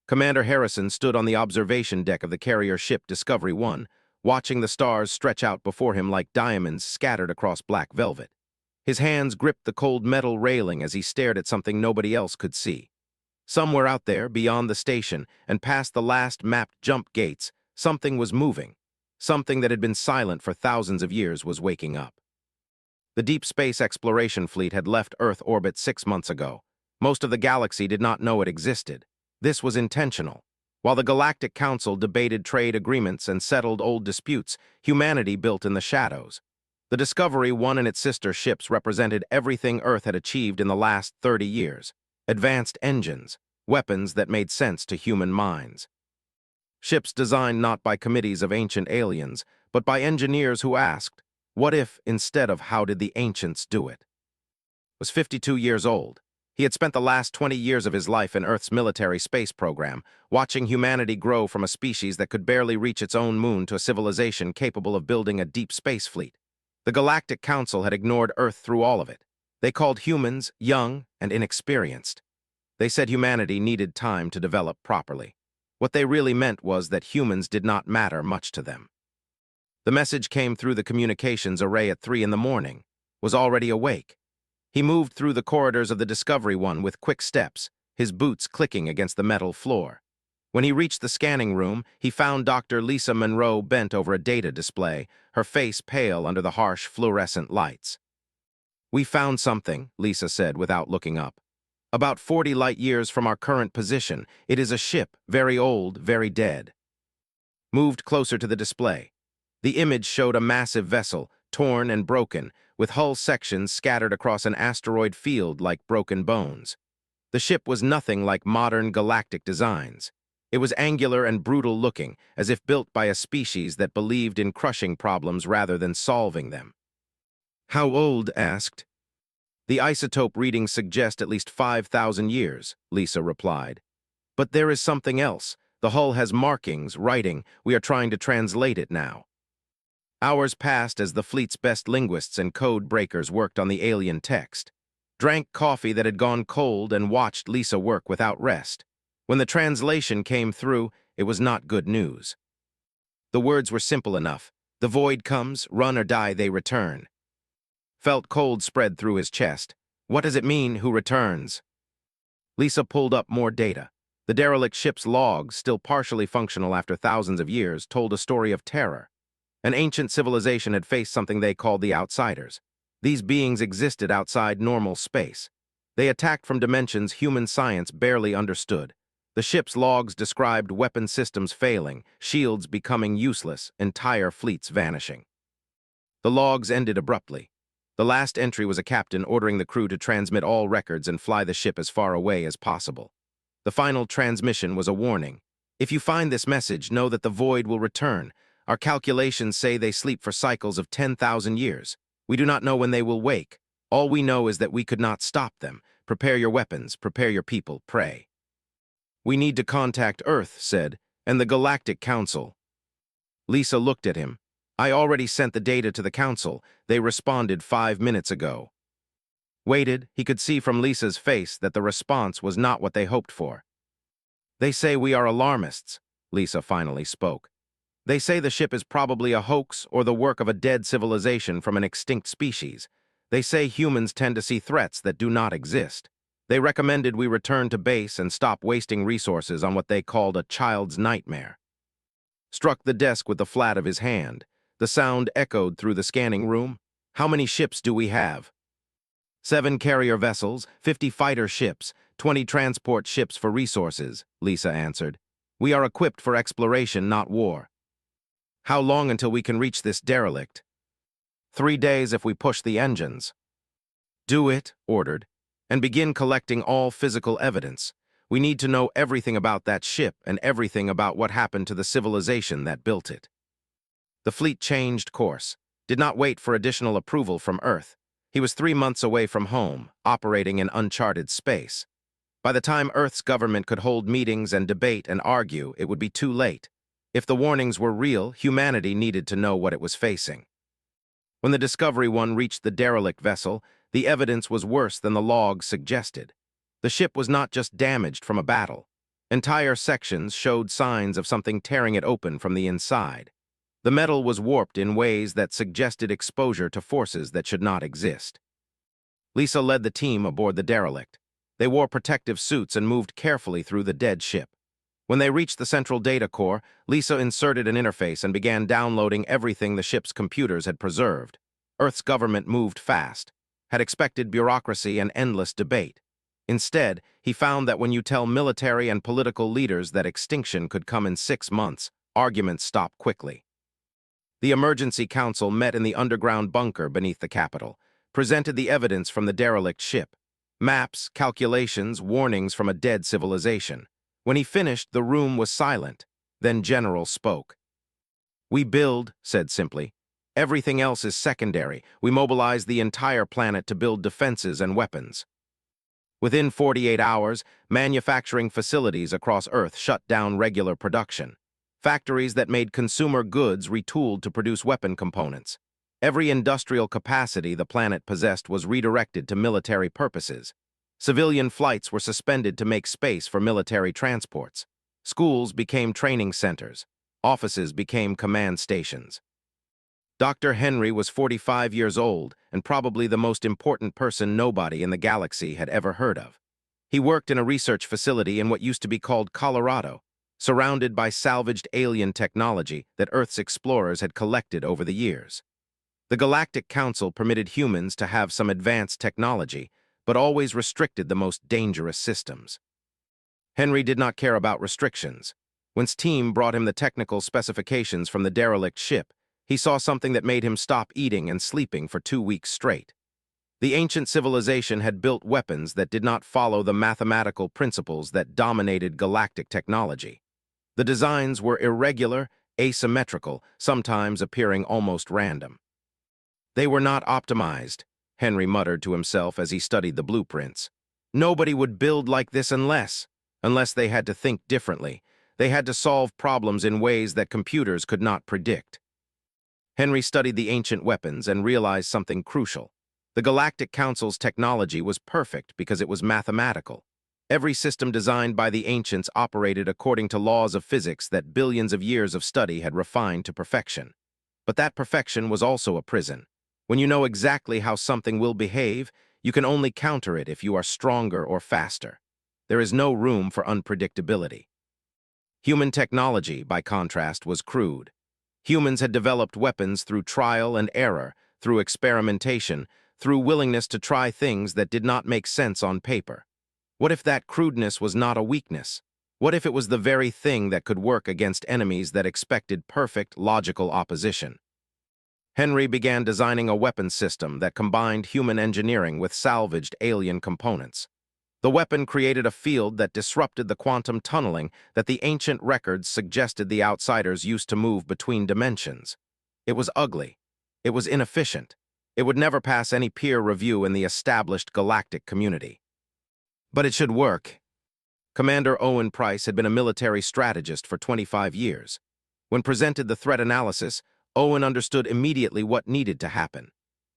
Commander Harrison stood on the observation deck of the carrier ship Discovery 1, watching the stars stretch out before him like diamonds scattered across black velvet. His hands gripped the cold metal railing as he stared at something nobody else could see. Somewhere out there, beyond the station, and past the last mapped jump gates, something was moving. Something that had been silent for thousands of years was waking up. The Deep Space Exploration Fleet had left Earth orbit 6 months ago. Most of the galaxy did not know it existed. This was intentional. While the Galactic Council debated trade agreements and settled old disputes, humanity built in the shadows. The Discovery 1 and its sister ships represented everything Earth had achieved in the last 30 years. Advanced engines, weapons that made sense to human minds. Ships designed not by committees of ancient aliens, but by engineers who asked, what if, instead of how did the ancients do it? Was 52 years old. He had spent the last 20 years of his life in Earth's military space program, watching humanity grow from a species that could barely reach its own moon to a civilization capable of building a deep space fleet. The Galactic Council had ignored Earth through all of it. They called humans young and inexperienced. They said humanity needed time to develop properly. What they really meant was that humans did not matter much to them. The message came through the communications array at 3 in the morning, was already awake. He moved through the corridors of the Discovery 1 with quick steps, his boots clicking against the metal floor. When he reached the scanning room, he found Dr. Lisa Monroe bent over a data display, her face pale under the harsh fluorescent lights. "We found something," Lisa said without looking up. "About 40 light-years from our current position. It is a ship, very old, very dead." Moved closer to the display. The image showed a massive vessel, torn and broken, with hull sections scattered across an asteroid field like broken bones. The ship was nothing like modern galactic designs. It was angular and brutal-looking, as if built by a species that believed in crushing problems rather than solving them. "How old?" asked. "The isotope readings suggest at least 5,000 years, Lisa replied. "But there is something else. The hull has markings, writing. We are trying to translate it now." Hours passed as the fleet's best linguists and code breakers worked on the alien text, drank coffee that had gone cold, and watched Lisa work without rest. When the translation came through, it was not good news. The words were simple enough. "The void comes, run or die, they return." Felt cold spread through his chest. What does it mean, who returns? Lisa pulled up more data. The derelict ship's logs, still partially functional after thousands of years, told a story of terror. An ancient civilization had faced something they called the Outsiders. These beings existed outside normal space. They attacked from dimensions human science barely understood. The ship's logs described weapon systems failing, shields becoming useless, entire fleets vanishing. The logs ended abruptly. The last entry was a captain ordering the crew to transmit all records and fly the ship as far away as possible. The final transmission was a warning. "If you find this message, know that the void will return. Our calculations say they sleep for cycles of 10,000 years. We do not know when they will wake. All we know is that we could not stop them. Prepare your weapons, prepare your people, pray." "We need to contact Earth," said, "and the Galactic Council." Lisa looked at him. "I already sent the data to the Council. They responded 5 minutes ago." Waited, he could see from Lisa's face that the response was not what they hoped for. "They say we are alarmists," Lisa finally spoke. "They say the ship is probably a hoax or the work of a dead civilization from an extinct species. They say humans tend to see threats that do not exist. They recommended we return to base and stop wasting resources on what they called a child's nightmare." Struck the desk with the flat of his hand. The sound echoed through the scanning room. "How many ships do we have?" 7 carrier vessels, 50 fighter ships, 20 transport ships for resources," Lisa answered. "We are equipped for exploration, not war." "How long until we can reach this derelict?" 3 days if we push the engines." "Do it," ordered, "and begin collecting all physical evidence. We need to know everything about that ship and everything about what happened to the civilization that built it." The fleet changed course, did not wait for additional approval from Earth. He was 3 months away from home, operating in uncharted space. By the time Earth's government could hold meetings and debate and argue, it would be too late. If the warnings were real, humanity needed to know what it was facing. When the Discovery 1 reached the derelict vessel, the evidence was worse than the logs suggested. The ship was not just damaged from a battle. Entire sections showed signs of something tearing it open from the inside. The metal was warped in ways that suggested exposure to forces that should not exist. Lisa led the team aboard the derelict. They wore protective suits and moved carefully through the dead ship. When they reached the central data core, Lisa inserted an interface and began downloading everything the ship's computers had preserved. Earth's government moved fast, had expected bureaucracy and endless debate. Instead, he found that when you tell military and political leaders that extinction could come in 6 months, arguments stop quickly. The Emergency Council met in the underground bunker beneath the Capitol, presented the evidence from the derelict ship, maps, calculations, warnings from a dead civilization. When he finished, the room was silent. Then General spoke. "We build," said simply. "Everything else is secondary. We mobilize the entire planet to build defenses and weapons." Within 48 hours, manufacturing facilities across Earth shut down regular production. Factories that made consumer goods retooled to produce weapon components. Every industrial capacity the planet possessed was redirected to military purposes. Civilian flights were suspended to make space for military transports. Schools became training centers. Offices became command stations. Dr. Henry was 45 years old and probably the most important person nobody in the galaxy had ever heard of. He worked in a research facility in what used to be called Colorado, surrounded by salvaged alien technology that Earth's explorers had collected over the years. The Galactic Council permitted humans to have some advanced technology, but always restricted the most dangerous systems. Henry did not care about restrictions. When his team brought him the technical specifications from the derelict ship, he saw something that made him stop eating and sleeping for 2 weeks straight. The ancient civilization had built weapons that did not follow the mathematical principles that dominated galactic technology. The designs were irregular, asymmetrical, sometimes appearing almost random. They were not optimized, Henry muttered to himself as he studied the blueprints. Nobody would build like this unless they had to think differently. They had to solve problems in ways that computers could not predict. Henry studied the ancient weapons and realized something crucial. The Galactic Council's technology was perfect because it was mathematical. Every system designed by the ancients operated according to laws of physics that billions of years of study had refined to perfection. But that perfection was also a prison. When you know exactly how something will behave, you can only counter it if you are stronger or faster. There is no room for unpredictability. Human technology, by contrast, was crude. Humans had developed weapons through trial and error, through experimentation, through willingness to try things that did not make sense on paper. What if that crudeness was not a weakness? What if it was the very thing that could work against enemies that expected perfect, logical opposition? Henry began designing a weapon system that combined human engineering with salvaged alien components. The weapon created a field that disrupted the quantum tunneling that the ancient records suggested the outsiders used to move between dimensions. It was ugly. It was inefficient. It would never pass any peer review in the established galactic community. But it should work. Commander Owen Price had been a military strategist for 25 years. When presented the threat analysis, Owen understood immediately what needed to happen.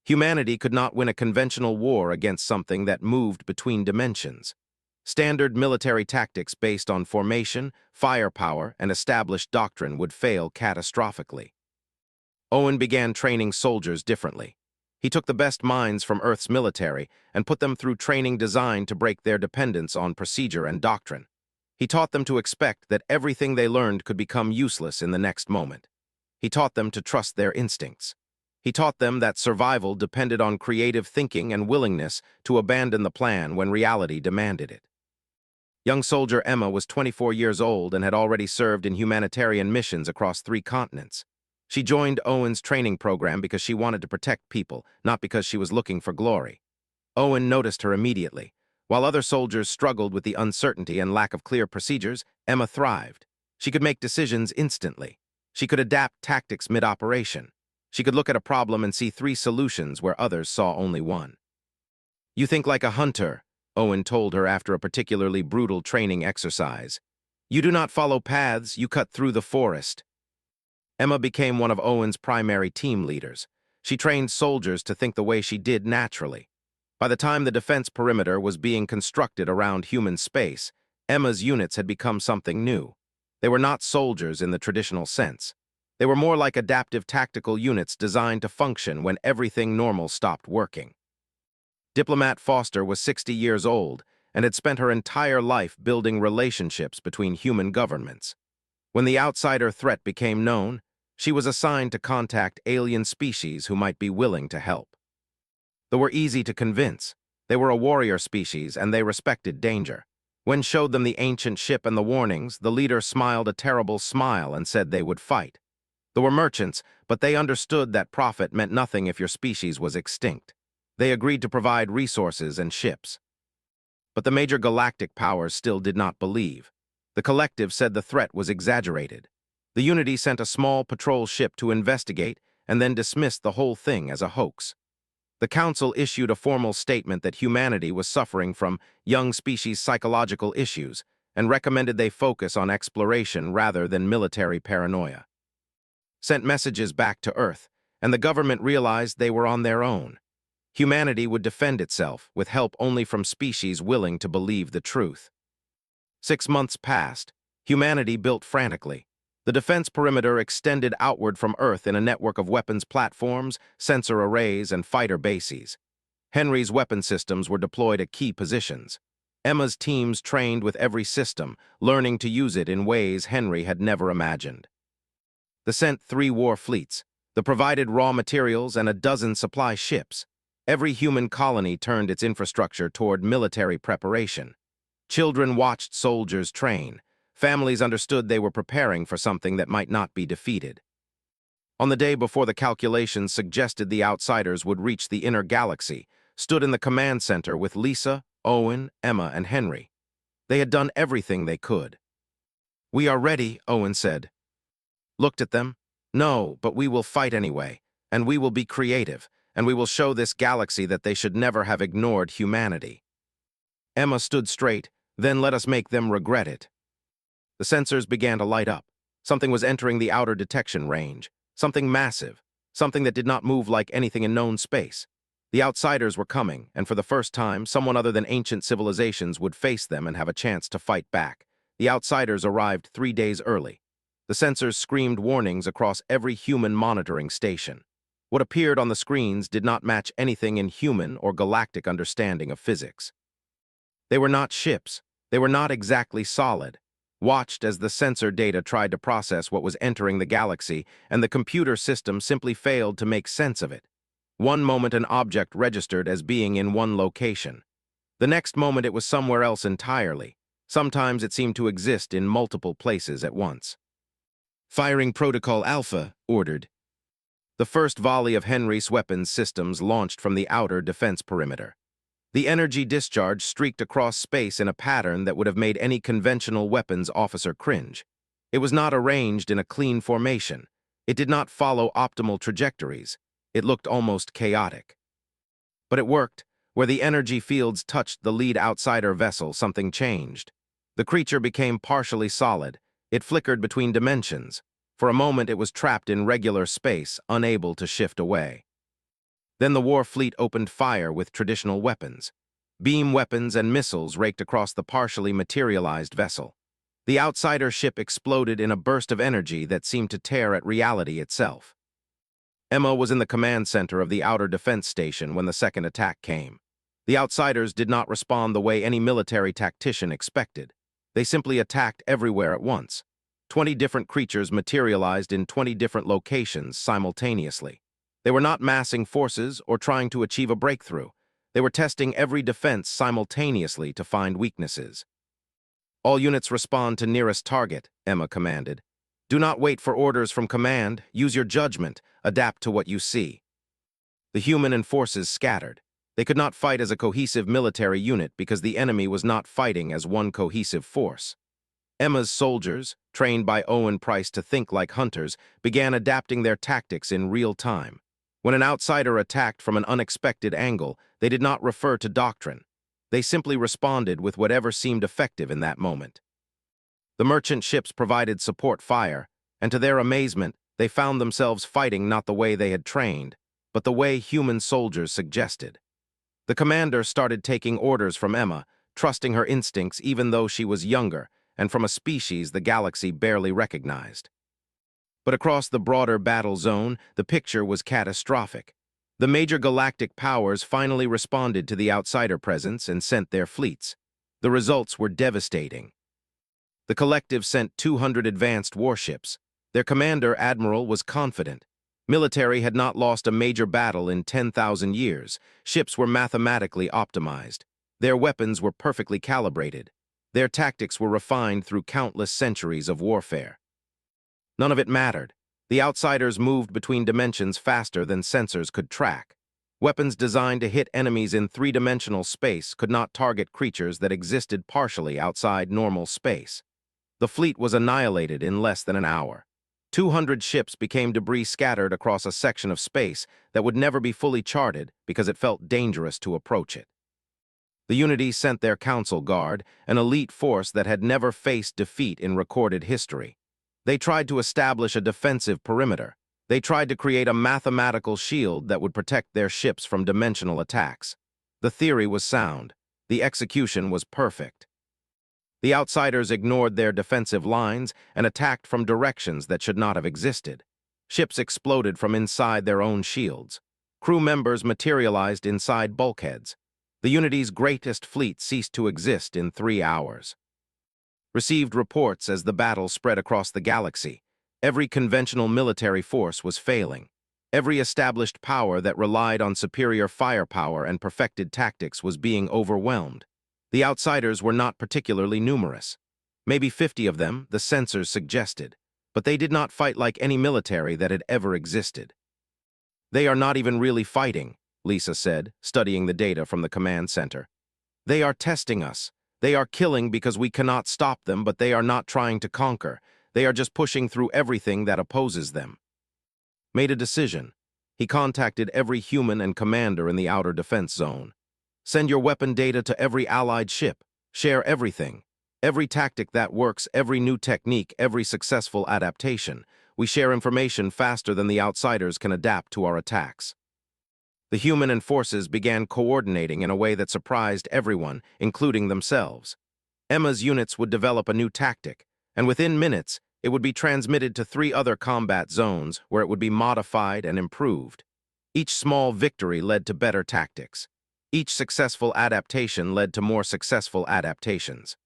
Humanity could not win a conventional war against something that moved between dimensions. Standard military tactics based on formation, firepower, and established doctrine would fail catastrophically. Owen began training soldiers differently. He took the best minds from Earth's military and put them through training designed to break their dependence on procedure and doctrine. He taught them to expect that everything they learned could become useless in the next moment. He taught them to trust their instincts. He taught them that survival depended on creative thinking and willingness to abandon the plan when reality demanded it. Young soldier Emma was 24 years old and had already served in humanitarian missions across 3 continents. She joined Owen's training program because she wanted to protect people, not because she was looking for glory. Owen noticed her immediately. While other soldiers struggled with the uncertainty and lack of clear procedures, Emma thrived. She could make decisions instantly. She could adapt tactics mid-operation. She could look at a problem and see 3 solutions where others saw only one. "You think like a hunter," Owen told her after a particularly brutal training exercise. "You do not follow paths, you cut through the forest." Emma became one of Owen's primary team leaders. She trained soldiers to think the way she did naturally. By the time the defense perimeter was being constructed around human space, Emma's units had become something new. They were not soldiers in the traditional sense. They were more like adaptive tactical units designed to function when everything normal stopped working. Diplomat Foster was 60 years old and had spent her entire life building relationships between human governments. When the outsider threat became known, she was assigned to contact alien species who might be willing to help. They were easy to convince. They were a warrior species and they respected danger. When showed them the ancient ship and the warnings, the leader smiled a terrible smile and said they would fight. They were merchants, but they understood that profit meant nothing if your species was extinct. They agreed to provide resources and ships. But the major galactic powers still did not believe. The collective said the threat was exaggerated. The Unity sent a small patrol ship to investigate and then dismissed the whole thing as a hoax. The Council issued a formal statement that humanity was suffering from young species psychological issues and recommended they focus on exploration rather than military paranoia. Sent messages back to Earth, and the government realized they were on their own. Humanity would defend itself with help only from species willing to believe the truth. 6 months passed. Humanity built frantically. The defense perimeter extended outward from Earth in a network of weapons platforms, sensor arrays, and fighter bases. Henry's weapon systems were deployed at key positions. Emma's teams trained with every system, learning to use it in ways Henry had never imagined. They sent 3 war fleets. They provided raw materials and a dozen supply ships. Every human colony turned its infrastructure toward military preparation. Children watched soldiers train. Families understood they were preparing for something that might not be defeated. On the day before the calculations suggested the outsiders would reach the inner galaxy, stood in the command center with Lisa, Owen, Emma, and Henry. They had done everything they could. "We are ready," Owen said. Looked at them. "No, but we will fight anyway, and we will be creative, and we will show this galaxy that they should never have ignored humanity." Emma stood straight, "Then let us make them regret it." The sensors began to light up. Something was entering the outer detection range. Something massive. Something that did not move like anything in known space. The outsiders were coming, and for the first time, someone other than ancient civilizations would face them and have a chance to fight back. The outsiders arrived 3 days early. The sensors screamed warnings across every human monitoring station. What appeared on the screens did not match anything in human or galactic understanding of physics. They were not ships. They were not exactly solid. Watched as the sensor data tried to process what was entering the galaxy, and the computer system simply failed to make sense of it. One moment an object registered as being in one location. The next moment it was somewhere else entirely. Sometimes it seemed to exist in multiple places at once. "Firing Protocol Alpha," ordered. The first volley of Henry's weapons systems launched from the outer defense perimeter. The energy discharge streaked across space in a pattern that would have made any conventional weapons officer cringe. It was not arranged in a clean formation. It did not follow optimal trajectories. It looked almost chaotic. But it worked. Where the energy fields touched the lead outsider vessel, something changed. The creature became partially solid. It flickered between dimensions. For a moment it was trapped in regular space, unable to shift away. Then the war fleet opened fire with traditional weapons. Beam weapons and missiles raked across the partially materialized vessel. The outsider ship exploded in a burst of energy that seemed to tear at reality itself. Emma was in the command center of the outer defense station when the second attack came. The outsiders did not respond the way any military tactician expected. They simply attacked everywhere at once. 20 different creatures materialized in 20 different locations simultaneously. They were not massing forces or trying to achieve a breakthrough. They were testing every defense simultaneously to find weaknesses. "All units respond to nearest target," Emma commanded. "Do not wait for orders from command. Use your judgment. Adapt to what you see." The human and forces scattered. They could not fight as a cohesive military unit because the enemy was not fighting as one cohesive force. Emma's soldiers, trained by Owen Price to think like hunters, began adapting their tactics in real time. When an outsider attacked from an unexpected angle, they did not refer to doctrine. They simply responded with whatever seemed effective in that moment. The merchant ships provided support fire, and to their amazement, they found themselves fighting not the way they had trained, but the way human soldiers suggested. The commander started taking orders from Emma, trusting her instincts even though she was younger and from a species the galaxy barely recognized. But across the broader battle zone, the picture was catastrophic. The major galactic powers finally responded to the outsider presence and sent their fleets. The results were devastating. The collective sent 200 advanced warships. Their commander, Admiral, was confident. Military had not lost a major battle in 10,000 years. Ships were mathematically optimized. Their weapons were perfectly calibrated. Their tactics were refined through countless centuries of warfare. None of it mattered. The outsiders moved between dimensions faster than sensors could track. Weapons designed to hit enemies in three-dimensional space could not target creatures that existed partially outside normal space. The fleet was annihilated in less than an hour. 200 ships became debris scattered across a section of space that would never be fully charted because it felt dangerous to approach it. The Unity sent their Council Guard, an elite force that had never faced defeat in recorded history. They tried to establish a defensive perimeter. They tried to create a mathematical shield that would protect their ships from dimensional attacks. The theory was sound. The execution was perfect. The outsiders ignored their defensive lines and attacked from directions that should not have existed. Ships exploded from inside their own shields. Crew members materialized inside bulkheads. The Unity's greatest fleet ceased to exist in 3 hours. Received reports as the battle spread across the galaxy. Every conventional military force was failing. Every established power that relied on superior firepower and perfected tactics was being overwhelmed. The outsiders were not particularly numerous. Maybe 50 of them, the sensors suggested, but they did not fight like any military that had ever existed. "They are not even really fighting," Lisa said, studying the data from the command center. "They are testing us. They are killing because we cannot stop them, but they are not trying to conquer. They are just pushing through everything that opposes them." Made a decision. He contacted every human and commander in the outer defense zone. "Send your weapon data to every allied ship. Share everything. Every tactic that works, every new technique, every successful adaptation. We share information faster than the outsiders can adapt to our attacks." The human and forces began coordinating in a way that surprised everyone, including themselves. Emma's units would develop a new tactic, and within minutes, it would be transmitted to 3 other combat zones where it would be modified and improved. Each small victory led to better tactics. Each successful adaptation led to more successful adaptations.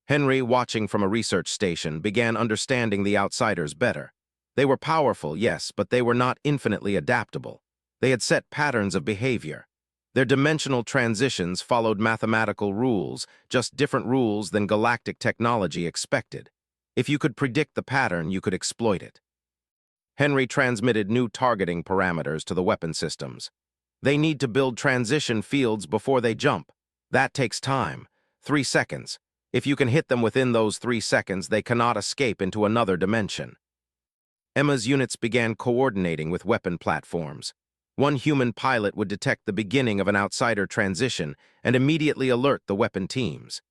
Henry, watching from a research station, began understanding the outsiders better. They were powerful, yes, but they were not infinitely adaptable. They had set patterns of behavior. Their dimensional transitions followed mathematical rules, just different rules than galactic technology expected. If you could predict the pattern, you could exploit it. Henry transmitted new targeting parameters to the weapon systems. They need to build transition fields before they jump. That takes time. 3 seconds. If you can hit them within those 3 seconds, they cannot escape into another dimension. Emma's units began coordinating with weapon platforms. One human pilot would detect the beginning of an outsider transition and immediately alert the weapon teams.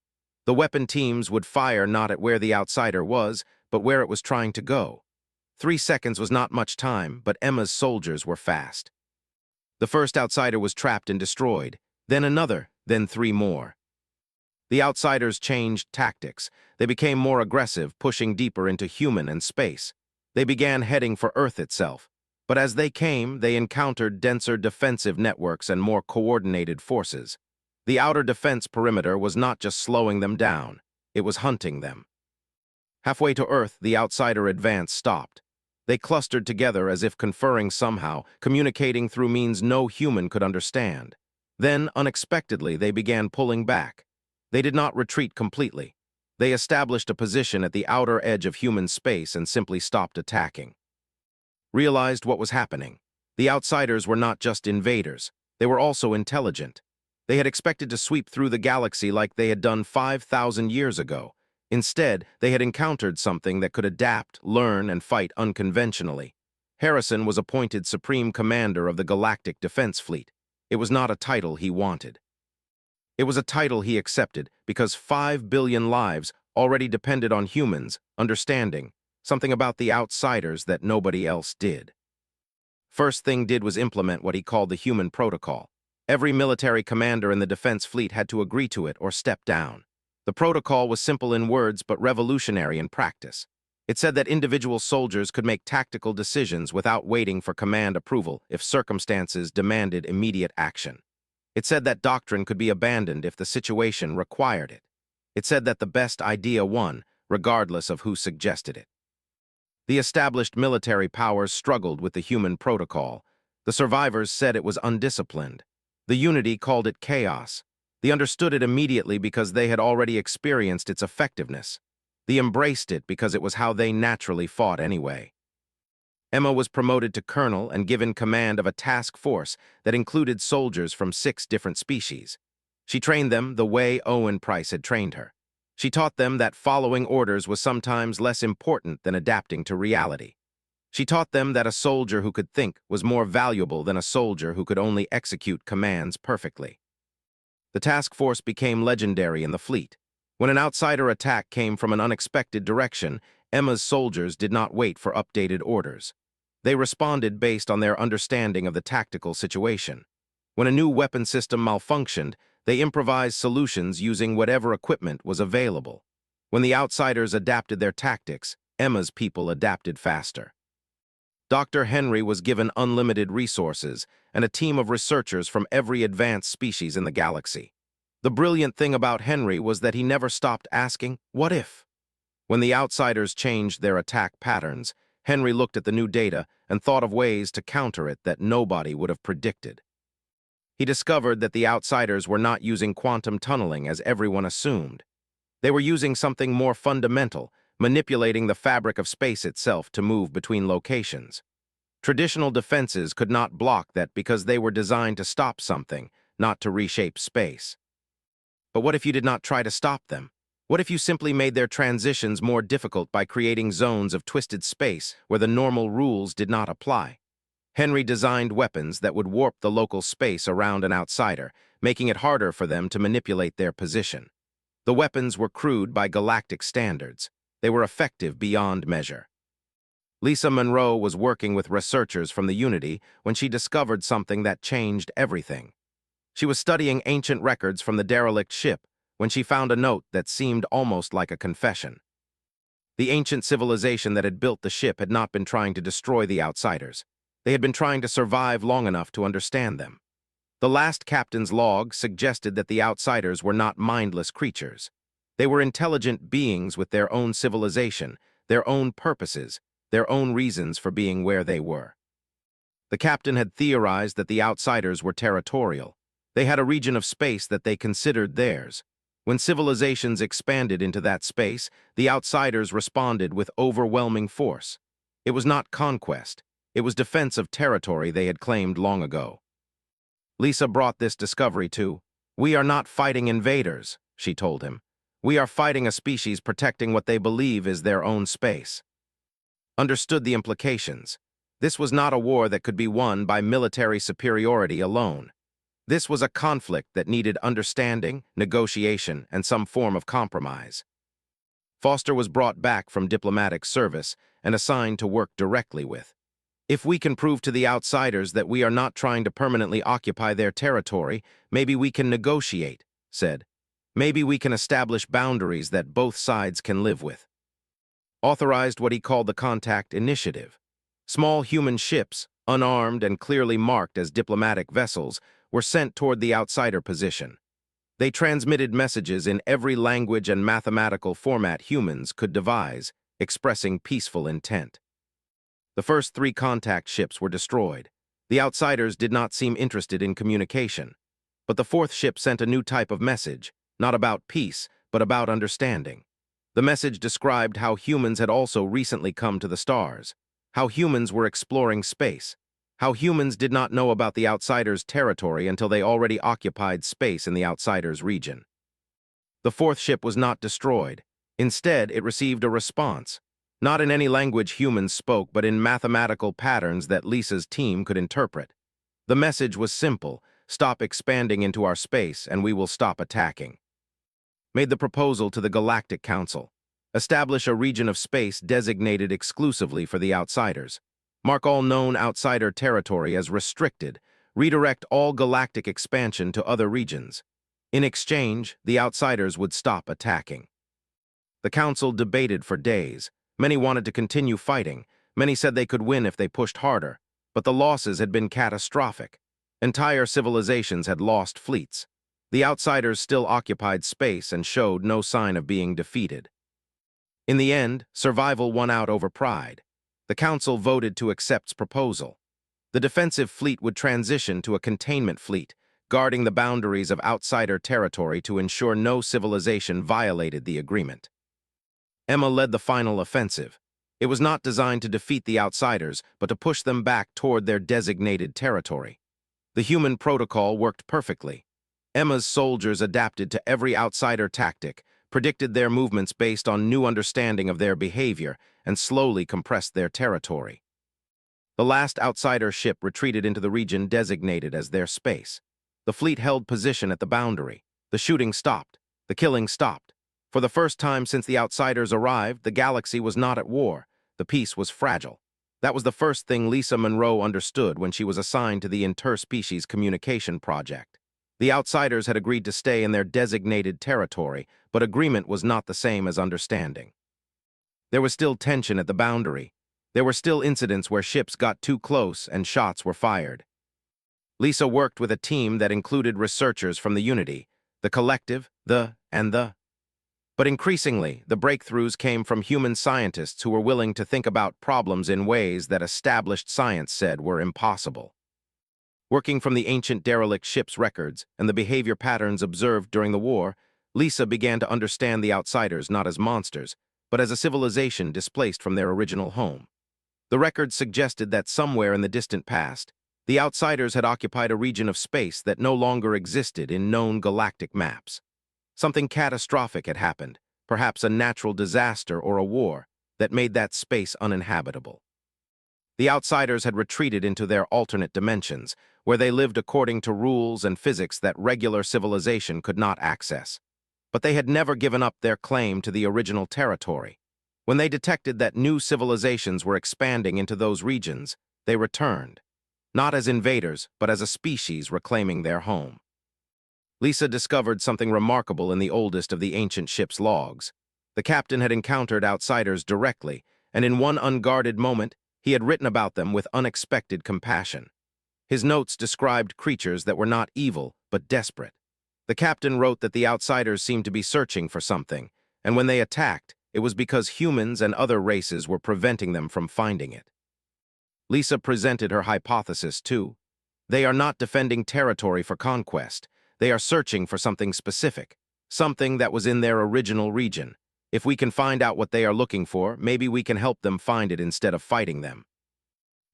The weapon teams would fire not at where the outsider was, but where it was trying to go. 3 seconds was not much time, but Emma's soldiers were fast. The first outsider was trapped and destroyed, then another, then 3 more. The outsiders changed tactics. They became more aggressive, pushing deeper into human and space. They began heading for Earth itself. But as they came, they encountered denser defensive networks and more coordinated forces. The outer defense perimeter was not just slowing them down, it was hunting them. Halfway to Earth, the outsider advance stopped. They clustered together as if conferring somehow, communicating through means no human could understand. Then, unexpectedly, they began pulling back. They did not retreat completely. They established a position at the outer edge of human space and simply stopped attacking. Realized what was happening. The outsiders were not just invaders. They were also intelligent. They had expected to sweep through the galaxy like they had done 5,000 years ago. Instead, they had encountered something that could adapt, learn, and fight unconventionally. Harrison was appointed Supreme Commander of the Galactic Defense Fleet. It was not a title he wanted. It was a title he accepted because 5 billion lives already depended on humans understanding something about the outsiders that nobody else did. First thing did was implement what he called the human protocol. Every military commander in the defense fleet had to agree to it or step down. The protocol was simple in words but revolutionary in practice. It said that individual soldiers could make tactical decisions without waiting for command approval if circumstances demanded immediate action. It said that doctrine could be abandoned if the situation required it. It said that the best idea won, regardless of who suggested it. The established military powers struggled with the human protocol. The survivors said it was undisciplined. The Unity called it chaos. They understood it immediately because they had already experienced its effectiveness. They embraced it because it was how they naturally fought anyway. Emma was promoted to colonel and given command of a task force that included soldiers from 6 different species. She trained them the way Owen Price had trained her. She taught them that following orders was sometimes less important than adapting to reality. She taught them that a soldier who could think was more valuable than a soldier who could only execute commands perfectly. The task force became legendary in the fleet. When an outsider attack came from an unexpected direction, Emma's soldiers did not wait for updated orders. They responded based on their understanding of the tactical situation. When a new weapon system malfunctioned, they improvised solutions using whatever equipment was available. When the outsiders adapted their tactics, Emma's people adapted faster. Dr. Henry was given unlimited resources and a team of researchers from every advanced species in the galaxy. The brilliant thing about Henry was that he never stopped asking, "What if?" When the outsiders changed their attack patterns, Henry looked at the new data and thought of ways to counter it that nobody would have predicted. He discovered that the outsiders were not using quantum tunneling as everyone assumed. They were using something more fundamental, manipulating the fabric of space itself to move between locations. Traditional defenses could not block that because they were designed to stop something, not to reshape space. But what if you did not try to stop them? What if you simply made their transitions more difficult by creating zones of twisted space where the normal rules did not apply? Henry designed weapons that would warp the local space around an outsider, making it harder for them to manipulate their position. The weapons were crude by galactic standards. They were effective beyond measure. Lisa Monroe was working with researchers from the Unity when she discovered something that changed everything. She was studying ancient records from the derelict ship when she found a note that seemed almost like a confession. The ancient civilization that had built the ship had not been trying to destroy the outsiders. They had been trying to survive long enough to understand them. The last captain's log suggested that the outsiders were not mindless creatures. They were intelligent beings with their own civilization, their own purposes, their own reasons for being where they were. The captain had theorized that the outsiders were territorial. They had a region of space that they considered theirs. When civilizations expanded into that space, the outsiders responded with overwhelming force. It was not conquest. It was defense of territory they had claimed long ago. Lisa brought this discovery to, "We are not fighting invaders," she told him. "We are fighting a species protecting what they believe is their own space." Understood the implications. This was not a war that could be won by military superiority alone. This was a conflict that needed understanding, negotiation, and some form of compromise. Foster was brought back from diplomatic service and assigned to work directly with. "If we can prove to the outsiders that we are not trying to permanently occupy their territory, maybe we can negotiate," said. "Maybe we can establish boundaries that both sides can live with." Authorized what he called the Contact Initiative. Small human ships, unarmed and clearly marked as diplomatic vessels, were sent toward the outsider position. They transmitted messages in every language and mathematical format humans could devise, expressing peaceful intent. The first 3 contact ships were destroyed. The outsiders did not seem interested in communication. But the 4th ship sent a new type of message, not about peace, but about understanding. The message described how humans had also recently come to the stars, how humans were exploring space, how humans did not know about the outsiders' territory until they already occupied space in the outsiders' region. The 4th ship was not destroyed. Instead, it received a response. Not in any language humans spoke, but in mathematical patterns that Lisa's team could interpret. The message was simple: stop expanding into our space and we will stop attacking. Made the proposal to the Galactic Council. Establish a region of space designated exclusively for the outsiders. Mark all known outsider territory as restricted. redirect all galactic expansion to other regions. In exchange, the outsiders would stop attacking. The council debated for days. Many wanted to continue fighting. Many said they could win if they pushed harder. But the losses had been catastrophic. Entire civilizations had lost fleets. The outsiders still occupied space and showed no sign of being defeated. In the end, survival won out over pride. The council voted to accept's proposal. The defensive fleet would transition to a containment fleet, guarding the boundaries of outsider territory to ensure no civilization violated the agreement. Emma led the final offensive. It was not designed to defeat the outsiders, but to push them back toward their designated territory. The human protocol worked perfectly. Emma's soldiers adapted to every outsider tactic, predicted their movements based on new understanding of their behavior, and slowly compressed their territory. The last outsider ship retreated into the region designated as their space. The fleet held position at the boundary. The shooting stopped. The killing stopped. For the first time since the outsiders arrived, the galaxy was not at war. The peace was fragile. That was the first thing Lisa Monroe understood when she was assigned to the interspecies communication project. The outsiders had agreed to stay in their designated territory, but agreement was not the same as understanding. There was still tension at the boundary. There were still incidents where ships got too close and shots were fired. Lisa worked with a team that included researchers from the Unity, the Collective, and the. But increasingly, the breakthroughs came from human scientists who were willing to think about problems in ways that established science said were impossible. Working from the ancient derelict ship's records and the behavior patterns observed during the war, Lisa began to understand the outsiders not as monsters, but as a civilization displaced from their original home. The records suggested that somewhere in the distant past, the outsiders had occupied a region of space that no longer existed in known galactic maps. Something catastrophic had happened, perhaps a natural disaster or a war, that made that space uninhabitable. The outsiders had retreated into their alternate dimensions, where they lived according to rules and physics that regular civilization could not access. But they had never given up their claim to the original territory. When they detected that new civilizations were expanding into those regions, they returned, not as invaders, but as a species reclaiming their home. Lisa discovered something remarkable in the oldest of the ancient ship's logs. The captain had encountered outsiders directly, and in one unguarded moment, he had written about them with unexpected compassion. His notes described creatures that were not evil, but desperate. The captain wrote that the outsiders seemed to be searching for something, and when they attacked, it was because humans and other races were preventing them from finding it. Lisa presented her hypothesis, too. They are not defending territory for conquest. They are searching for something specific, something that was in their original region. If we can find out what they are looking for, maybe we can help them find it instead of fighting them.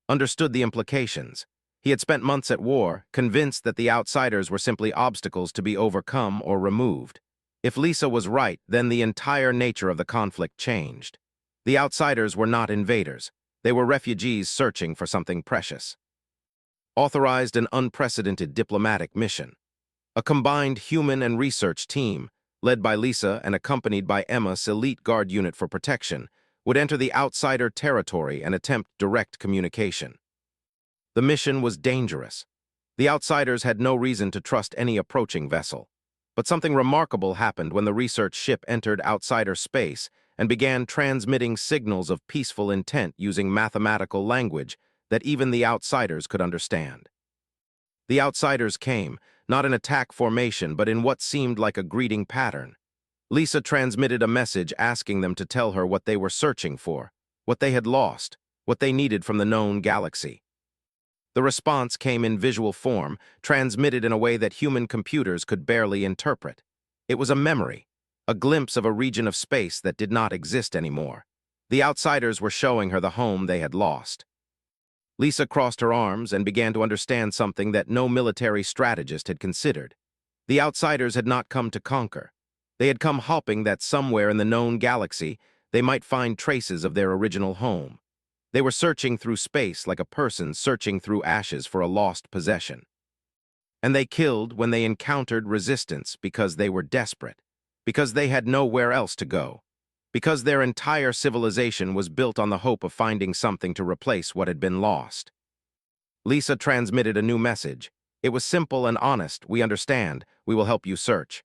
Understood the implications. He had spent months at war, convinced that the outsiders were simply obstacles to be overcome or removed. If Lisa was right, then the entire nature of the conflict changed. The outsiders were not invaders. They were refugees searching for something precious. Authorized an unprecedented diplomatic mission. A combined human and research team, led by Lisa and accompanied by Emma's elite guard unit for protection, would enter the outsider territory and attempt direct communication. The mission was dangerous. The outsiders had no reason to trust any approaching vessel. But something remarkable happened when the research ship entered outsider space and began transmitting signals of peaceful intent using mathematical language that even the outsiders could understand. The outsiders came, not in attack formation, but in what seemed like a greeting pattern. Lisa transmitted a message asking them to tell her what they were searching for, what they had lost, what they needed from the known galaxy. The response came in visual form, transmitted in a way that human computers could barely interpret. It was a memory, a glimpse of a region of space that did not exist anymore. The outsiders were showing her the home they had lost. Lisa crossed her arms and began to understand something that no military strategist had considered. The outsiders had not come to conquer. They had come hoping that somewhere in the known galaxy they might find traces of their original home. They were searching through space like a person searching through ashes for a lost possession. And they killed when they encountered resistance because they were desperate, because they had nowhere else to go, because their entire civilization was built on the hope of finding something to replace what had been lost. Lisa transmitted a new message. It was simple and honest. We understand. We will help you search.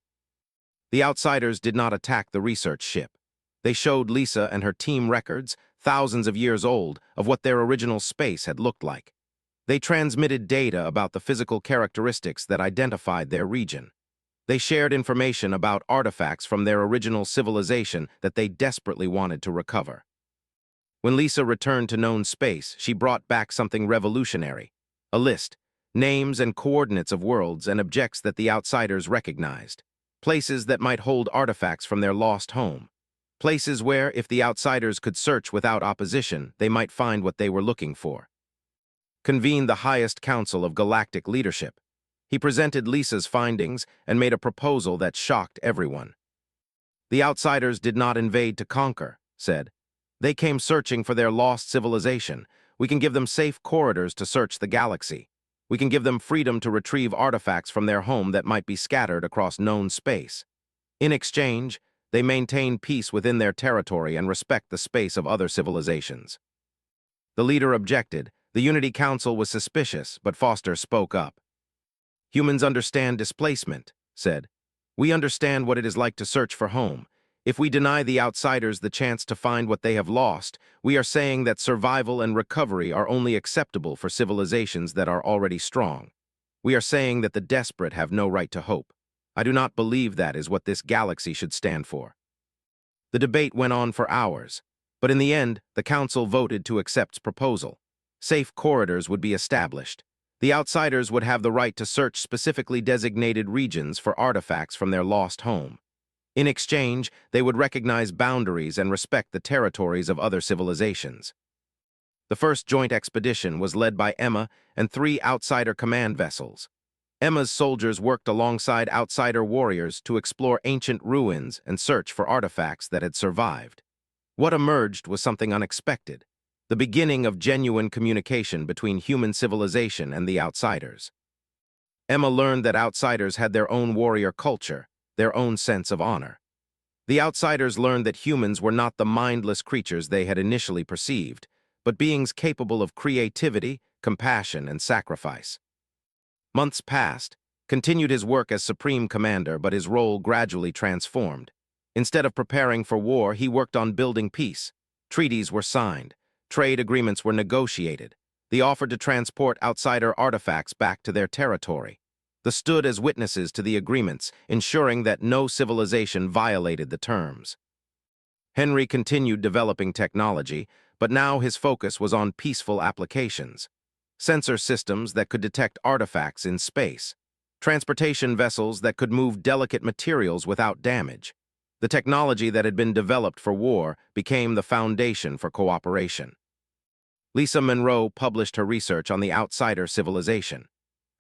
The outsiders did not attack the research ship. They showed Lisa and her team records, thousands of years old, of what their original space had looked like. They transmitted data about the physical characteristics that identified their region. They shared information about artifacts from their original civilization that they desperately wanted to recover. When Lisa returned to known space, she brought back something revolutionary: a list, names and coordinates of worlds and objects that the outsiders recognized, places that might hold artifacts from their lost home, places where, if the outsiders could search without opposition, they might find what they were looking for. Convened the highest council of galactic leadership. He presented Lisa's findings and made a proposal that shocked everyone. The outsiders did not invade to conquer, said. They came searching for their lost civilization. We can give them safe corridors to search the galaxy. We can give them freedom to retrieve artifacts from their home that might be scattered across known space. In exchange, they maintain peace within their territory and respect the space of other civilizations. The leader objected. The Unity Council was suspicious, but Foster spoke up. Humans understand displacement, said. We understand what it is like to search for home. If we deny the outsiders the chance to find what they have lost, we are saying that survival and recovery are only acceptable for civilizations that are already strong. We are saying that the desperate have no right to hope. I do not believe that is what this galaxy should stand for. The debate went on for hours, but in the end, the council voted to accept proposal. Safe corridors would be established. The outsiders would have the right to search specifically designated regions for artifacts from their lost home. In exchange, they would recognize boundaries and respect the territories of other civilizations. The first joint expedition was led by Emma and 3 outsider command vessels. Emma's soldiers worked alongside outsider warriors to explore ancient ruins and search for artifacts that had survived. What emerged was something unexpected: the beginning of genuine communication between human civilization and the outsiders. Emma learned that outsiders had their own warrior culture, their own sense of honor. The outsiders learned that humans were not the mindless creatures they had initially perceived, but beings capable of creativity, compassion, and sacrifice. Months passed, continued his work as Supreme Commander, but his role gradually transformed. Instead of preparing for war, he worked on building peace. Treaties were signed. Trade agreements were negotiated. They offered to transport outsider artifacts back to their territory. They stood as witnesses to the agreements, ensuring that no civilization violated the terms. Henry continued developing technology, but now his focus was on peaceful applications. Sensor systems that could detect artifacts in space. Transportation vessels that could move delicate materials without damage. The technology that had been developed for war became the foundation for cooperation. Lisa Monroe published her research on the outsider civilization.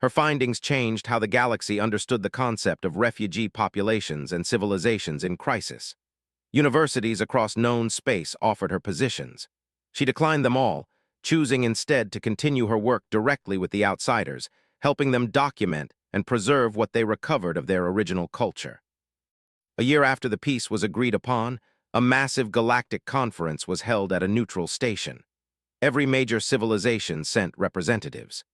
Her findings changed how the galaxy understood the concept of refugee populations and civilizations in crisis. Universities across known space offered her positions. She declined them all, choosing instead to continue her work directly with the outsiders, helping them document and preserve what they recovered of their original culture. A year after the peace was agreed upon, a massive galactic conference was held at a neutral station. Every major civilization sent representatives.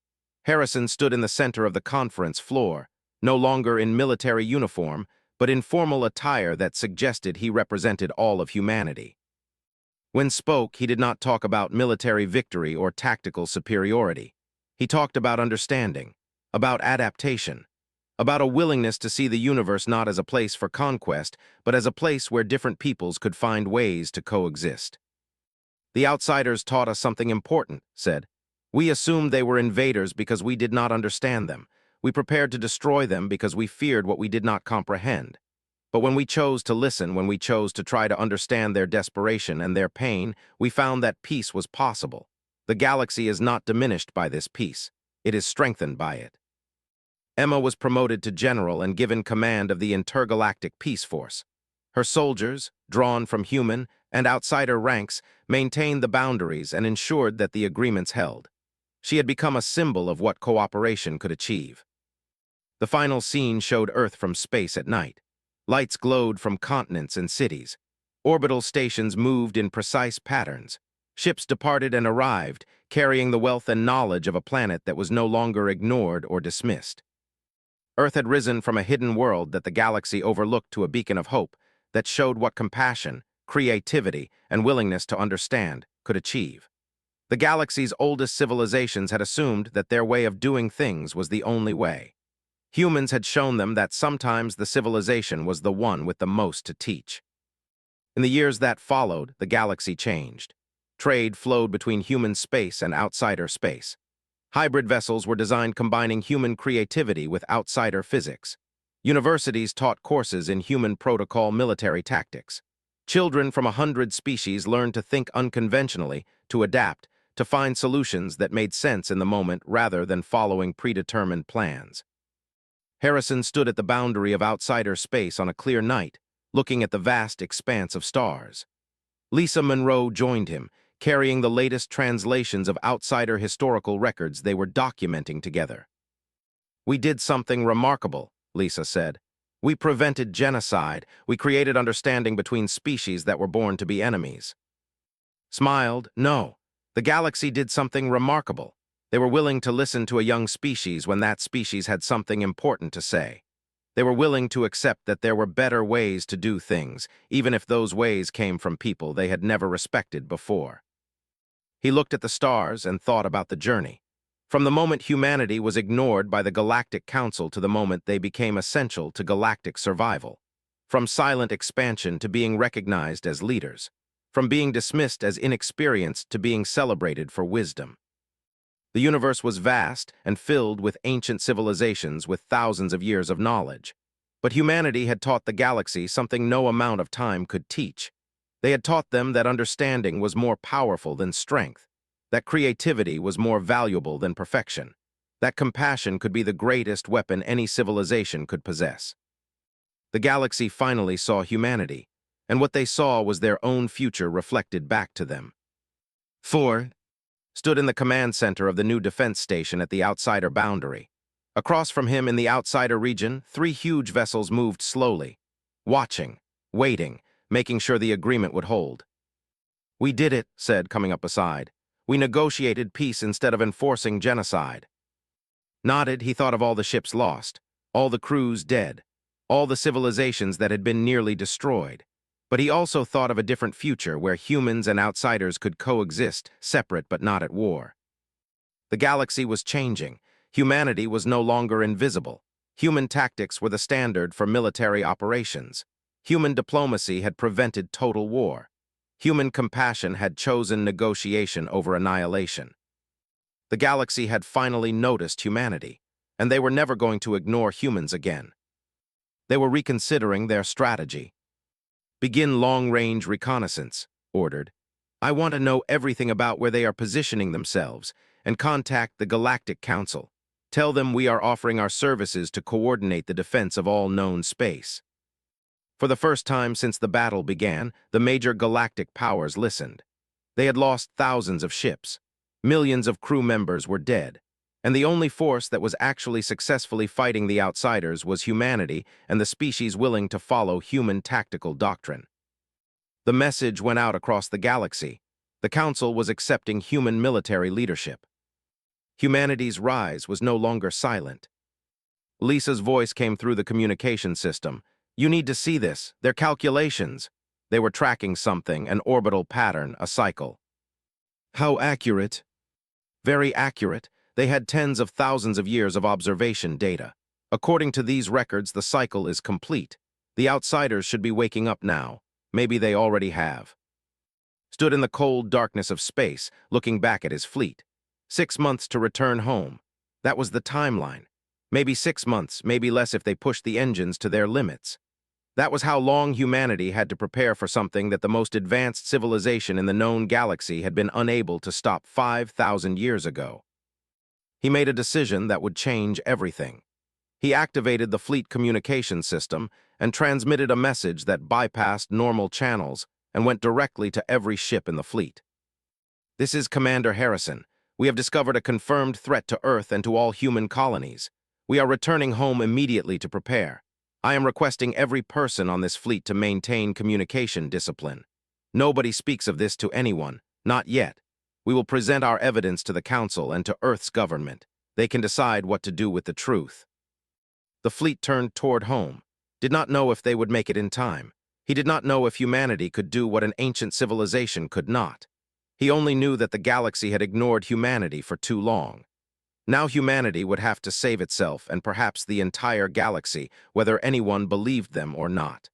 Harrison stood in the center of the conference floor, no longer in military uniform, but in formal attire that suggested he represented all of humanity. When spoke, he did not talk about military victory or tactical superiority. He talked about understanding, about adaptation, about a willingness to see the universe not as a place for conquest, but as a place where different peoples could find ways to coexist. The outsiders taught us something important, said. We assumed they were invaders because we did not understand them. We prepared to destroy them because we feared what we did not comprehend. But when we chose to listen, when we chose to try to understand their desperation and their pain, we found that peace was possible. The galaxy is not diminished by this peace. It is strengthened by it. Emma was promoted to general and given command of the intergalactic peace force. Her soldiers, drawn from human and outsider ranks, maintained the boundaries and ensured that the agreements held. She had become a symbol of what cooperation could achieve. The final scene showed Earth from space at night. Lights glowed from continents and cities. Orbital stations moved in precise patterns. Ships departed and arrived, carrying the wealth and knowledge of a planet that was no longer ignored or dismissed. Earth had risen from a hidden world that the galaxy overlooked to a beacon of hope that showed what compassion, creativity, and willingness to understand could achieve. The galaxy's oldest civilizations had assumed that their way of doing things was the only way. Humans had shown them that sometimes the civilization was the one with the most to teach. In the years that followed, the galaxy changed. Trade flowed between human space and outsider space. Hybrid vessels were designed combining human creativity with outsider physics. Universities taught courses in human protocol military tactics. Children from 100 species learned to think unconventionally, to adapt, to find solutions that made sense in the moment rather than following predetermined plans. Harrison stood at the boundary of outsider space on a clear night, looking at the vast expanse of stars. Lisa Monroe joined him, carrying the latest translations of outsider historical records they were documenting together. "We did something remarkable," Lisa said. "We prevented genocide. We created understanding between species that were born to be enemies." Smiled, "No. The galaxy did something remarkable. They were willing to listen to a young species when that species had something important to say. They were willing to accept that there were better ways to do things, even if those ways came from people they had never respected before." He looked at the stars and thought about the journey. From the moment humanity was ignored by the Galactic Council to the moment they became essential to galactic survival. From silent expansion to being recognized as leaders. From being dismissed as inexperienced to being celebrated for wisdom. The universe was vast and filled with ancient civilizations with thousands of years of knowledge. But humanity had taught the galaxy something no amount of time could teach. They had taught them that understanding was more powerful than strength, that creativity was more valuable than perfection, that compassion could be the greatest weapon any civilization could possess. The galaxy finally saw humanity, and what they saw was their own future reflected back to them. Four stood in the command center of the new defense station at the outsider boundary. Across from him in the outsider region, 3 huge vessels moved slowly, watching, waiting, making sure the agreement would hold. "We did it," said, coming up beside. "We negotiated peace instead of enforcing genocide." Nodded, he thought of all the ships lost, all the crews dead, all the civilizations that had been nearly destroyed. But he also thought of a different future where humans and outsiders could coexist, separate but not at war. The galaxy was changing. Humanity was no longer invisible. Human tactics were the standard for military operations. Human diplomacy had prevented total war. Human compassion had chosen negotiation over annihilation. The galaxy had finally noticed humanity, and they were never going to ignore humans again. They were reconsidering their strategy. "Begin long-range reconnaissance," ordered. "I want to know everything about where they are positioning themselves, and contact the Galactic Council. Tell them we are offering our services to coordinate the defense of all known space." For the first time since the battle began, the major galactic powers listened. They had lost thousands of ships. Millions of crew members were dead. And the only force that was actually successfully fighting the outsiders was humanity and the species willing to follow human tactical doctrine. The message went out across the galaxy. The Council was accepting human military leadership. Humanity's rise was no longer silent. Lisa's voice came through the communication system. "You need to see this. They're calculations." They were tracking something, an orbital pattern, a cycle. "How accurate?" "Very accurate. They had tens of thousands of years of observation data. According to these records, the cycle is complete. The outsiders should be waking up now. Maybe they already have." Stood in the cold darkness of space, looking back at his fleet. 6 months to return home. That was the timeline. Maybe 6 months, maybe less if they pushed the engines to their limits. That was how long humanity had to prepare for something that the most advanced civilization in the known galaxy had been unable to stop 5,000 years ago. He made a decision that would change everything. He activated the fleet communication system and transmitted a message that bypassed normal channels and went directly to every ship in the fleet. "This is Commander Harrison. We have discovered a confirmed threat to Earth and to all human colonies. We are returning home immediately to prepare. I am requesting every person on this fleet to maintain communication discipline. Nobody speaks of this to anyone. Not yet. We will present our evidence to the Council and to Earth's government. They can decide what to do with the truth. The fleet turned toward home. Did not know if they would make it in time. He did not know if humanity could do what an ancient civilization could not. He only knew that the galaxy had ignored humanity for too long. Now humanity would have to save itself and perhaps the entire galaxy, whether anyone believed them or not.